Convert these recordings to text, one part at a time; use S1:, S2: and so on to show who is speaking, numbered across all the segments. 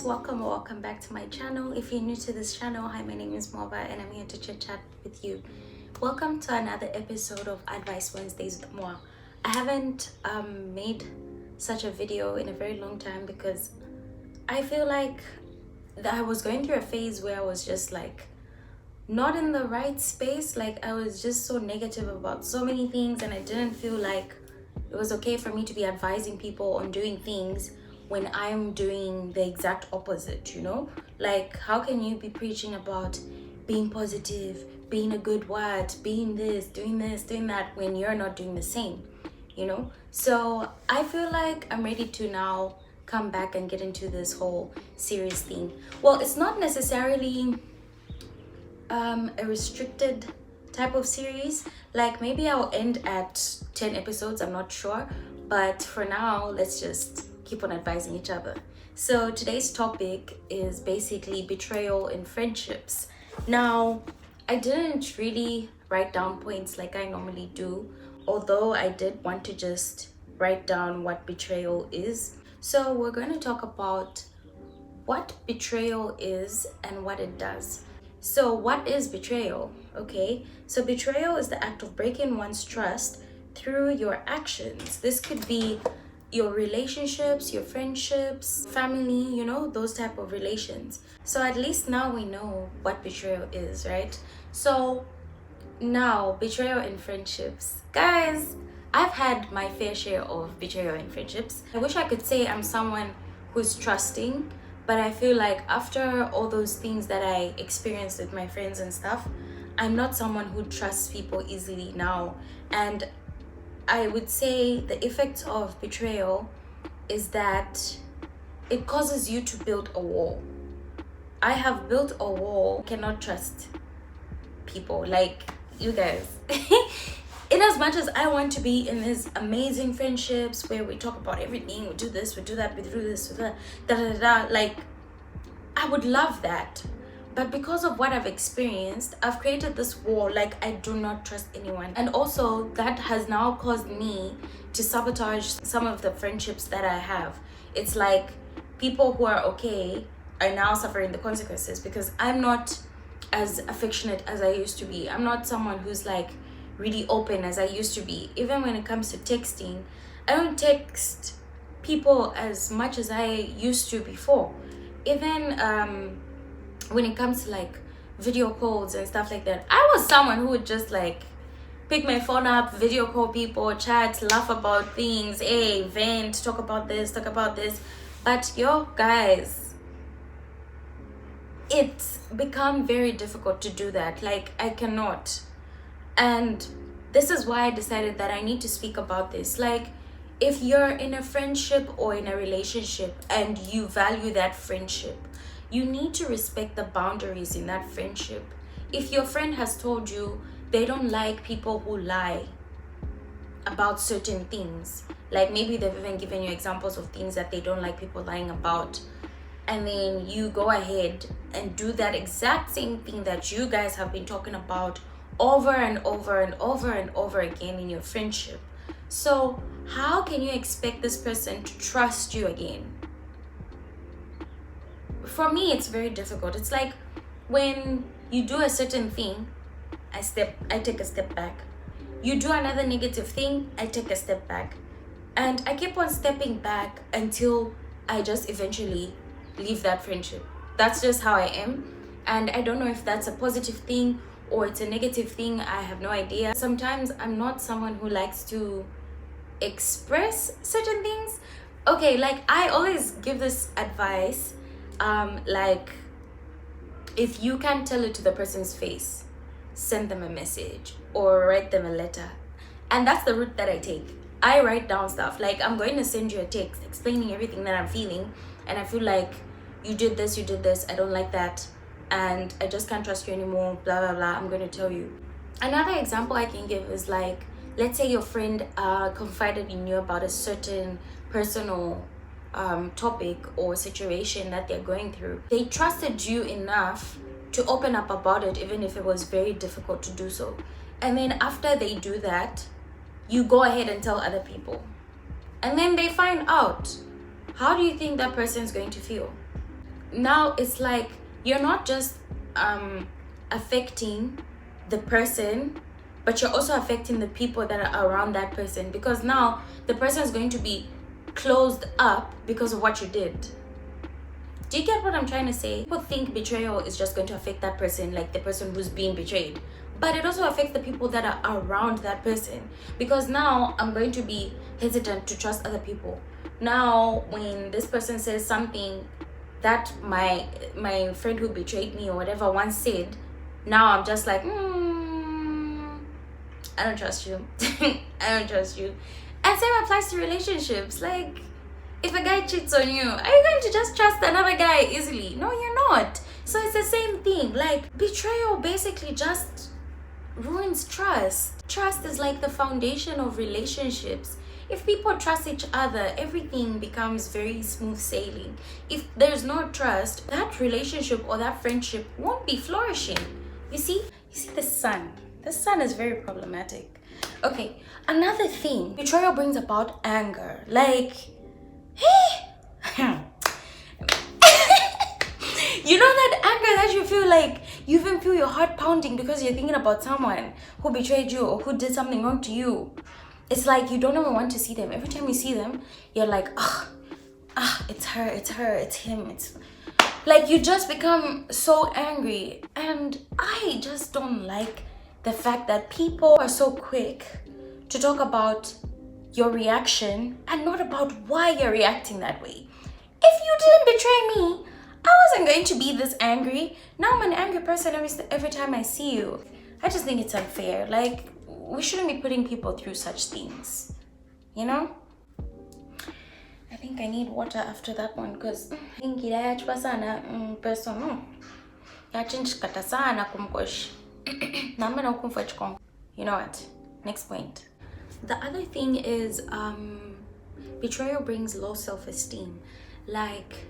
S1: welcome or welcome back to my channel. If you're new to this channel, hi, my name is Mova and I'm here to chit chat with you. Welcome to another episode of Advice Wednesdays with Moa. I haven't made such a video in a very long time because I feel like that I was going through a phase where I was just like not in the right space. Like I was just so negative about so many things and I didn't feel like it was okay for me to be advising people on doing things when I'm doing the exact opposite, you know? Like, how can you be preaching about being positive, being a good wife, being this, doing that, when you're not doing the same, you know? So I feel like I'm ready to now come back and get into this whole series thing. Well, it's not necessarily a restricted type of series. Like maybe I'll end at 10 episodes, I'm not sure. But for now, let's just keep on advising each other. So today's topic is basically betrayal in friendships. Now, I didn't really write down points like I normally do, although I did want to just write down what betrayal is. So we're going to talk about what betrayal is and what it does. So what is betrayal? Okay, so betrayal is the act of breaking one's trust through your actions. This could be your relationships, your friendships, family, you know, those type of relations. So at least now we know what betrayal is, right? So now, betrayal in friendships. Guys, I've had my fair share of betrayal in friendships. I wish I could say I'm someone who's trusting, but I feel like after all those things that I experienced with my friends and stuff, I'm not someone who trusts people easily now. And I would say the effect of betrayal is that it causes you to build a wall. I have built a wall, cannot trust people like you guys. In as much as I want to be in these amazing friendships where we talk about everything, we do this, we do that, we do this, we do that, like I would love that. But because of what I've experienced, I've created this wall, like I do not trust anyone. And also that has now caused me to sabotage some of the friendships that I have. It's like people who are okay are now suffering the consequences because I'm not as affectionate as I used to be. I'm not someone who's like really open as I used to be. Even when it comes to texting, I don't text people as much as I used to before. Even when it comes to like video calls and stuff like that, I was someone who would just like pick my phone up, video call people, chat, laugh about things, vent, talk about this. But yo guys, it's become very difficult to do that. Like I cannot. And this is why I decided that I need to speak about this. Like if you're in a friendship or in a relationship and you value that friendship, you need to respect the boundaries in that friendship. If your friend has told you they don't like people who lie about certain things, like maybe they've even given you examples of things that they don't like people lying about, and then you go ahead and do that exact same thing that you guys have been talking about over and over and over and over again in your friendship. So how can you expect this person to trust you again? For me, it's very difficult. It's like when you do a certain thing, I take a step back. You do another negative thing, I take a step back. And I keep on stepping back until I just eventually leave that friendship. That's just how I am. And I don't know if that's a positive thing or it's a negative thing. I have no idea. Sometimes I'm not someone who likes to express certain things. Okay, like I always give this advice. Like if you can't tell it to the person's face, send them a message or write them a letter. And that's the route that I take. I write down stuff. Like I'm going to send you a text explaining everything that I'm feeling, and I feel like you did this, I don't like that, and I just can't trust you anymore, blah blah blah. I'm going to tell you. Another example I can give is like, let's say your friend confided in you about a certain personal topic or situation that they're going through. They trusted you enough to open up about it, even if it was very difficult to do so. And then after they do that, you go ahead and tell other people. And then they find out. How do you think that person is going to feel? now it's like you're not just affecting the person, but you're also affecting the people that are around that person, because now the person is going to be closed up because of what you did. Do you get what I'm trying to say? People think betrayal is just going to affect that person, like the person who's being betrayed, but it also affects the people that are around that person, because now I'm going to be hesitant to trust other people. Now when this person says something that my friend who betrayed me or whatever once said, now I'm just like, I don't trust you. I don't trust you. And same applies to relationships. Like, if a guy cheats on you, are you going to just trust another guy easily? No, you're not. So it's the same thing. Like, betrayal basically just ruins trust. Trust is like the foundation of relationships. If people trust each other, everything becomes very smooth sailing. If there's no trust, that relationship or that friendship won't be flourishing. You see the sun. The sun is very problematic. Okay, another thing, betrayal brings about anger. Like, hey, you know that anger that you feel like you even feel your heart pounding because you're thinking about someone who betrayed you or who did something wrong to you. It's like you don't even want to see them. Every time you see them, you're like, it's her, it's him, it's like you just become so angry. And I just don't like the fact that people are so quick to talk about your reaction and not about why you're reacting that way. If you didn't betray me, I wasn't going to be this angry. Now I'm an angry person every time I see you. I just think it's unfair. Like, we shouldn't be putting people through such things, you know? I think I need water after that one, because you know what? Next point. The other thing is betrayal brings low self-esteem. Like,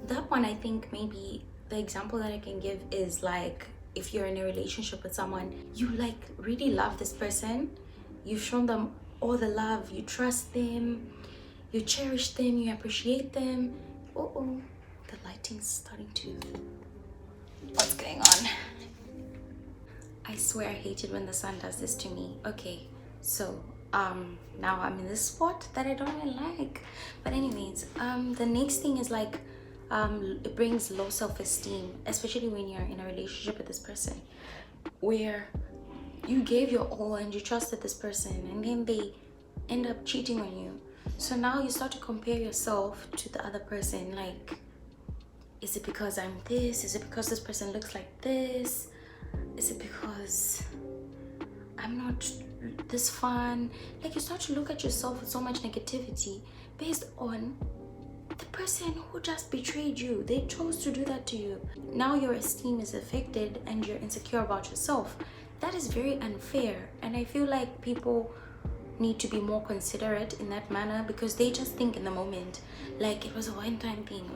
S1: that one, I think maybe the example that I can give is like, if you're in a relationship with someone, you like really love this person, you've shown them all the love, you trust them, you cherish them, you appreciate them. The lighting's starting to, what's going on? I swear I hate it when the sun does this to me. Okay, so now I'm in this spot that I don't really like. But anyways, the next thing is like, it brings low self-esteem, especially when you're in a relationship with this person where you gave your all and you trusted this person, and then they end up cheating on you. So now you start to compare yourself to the other person. Like, is it because I'm this? Is it because this person looks like this? Is it because I'm not this fun? Like, you start to look at yourself with so much negativity based on the person who just betrayed you. They chose to do that to you. Now your esteem is affected and you're insecure about yourself. That is very unfair, and I feel like people need to be more considerate in that manner, because they just think in the moment like it was a one-time thing.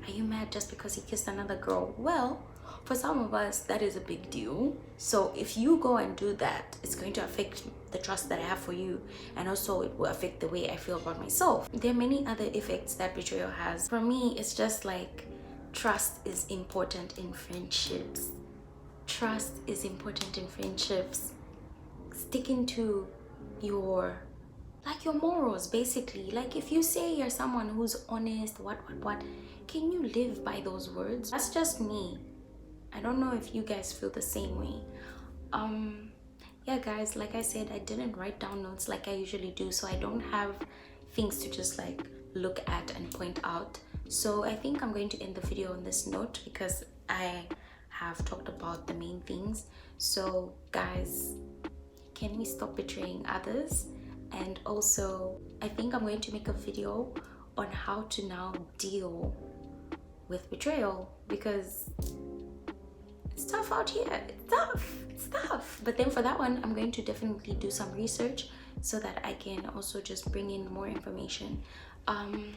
S1: Are you mad just because he kissed another girl? Well, for some of us that is a big deal. So if you go and do that, it's going to affect the trust that I have for you, and also it will affect the way I feel about myself. There are many other effects that betrayal has. For me, it's just like, trust is important in friendships. Trust is important in friendships. Sticking to your morals, basically. Like, if you say you're someone who's honest, what, can you live by those words? That's just me. I don't know if you guys feel the same way. Yeah guys, like I said, I didn't write down notes like I usually do, so I don't have things to just like look at and point out. So I think I'm going to end the video on this note, because I have talked about the main things. So guys, can we stop betraying others? And also, I think I'm going to make a video on how to now deal with betrayal, because it's tough out here. It's tough. But then for that one, I'm going to definitely do some research so that I can also just bring in more information. I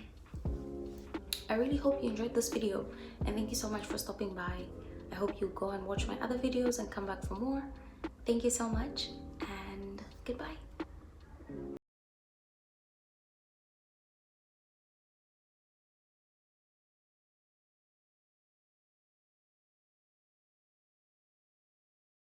S1: really hope you enjoyed this video, and thank you so much for stopping by. I hope you go and watch my other videos and come back for more. Thank you so much, and goodbye.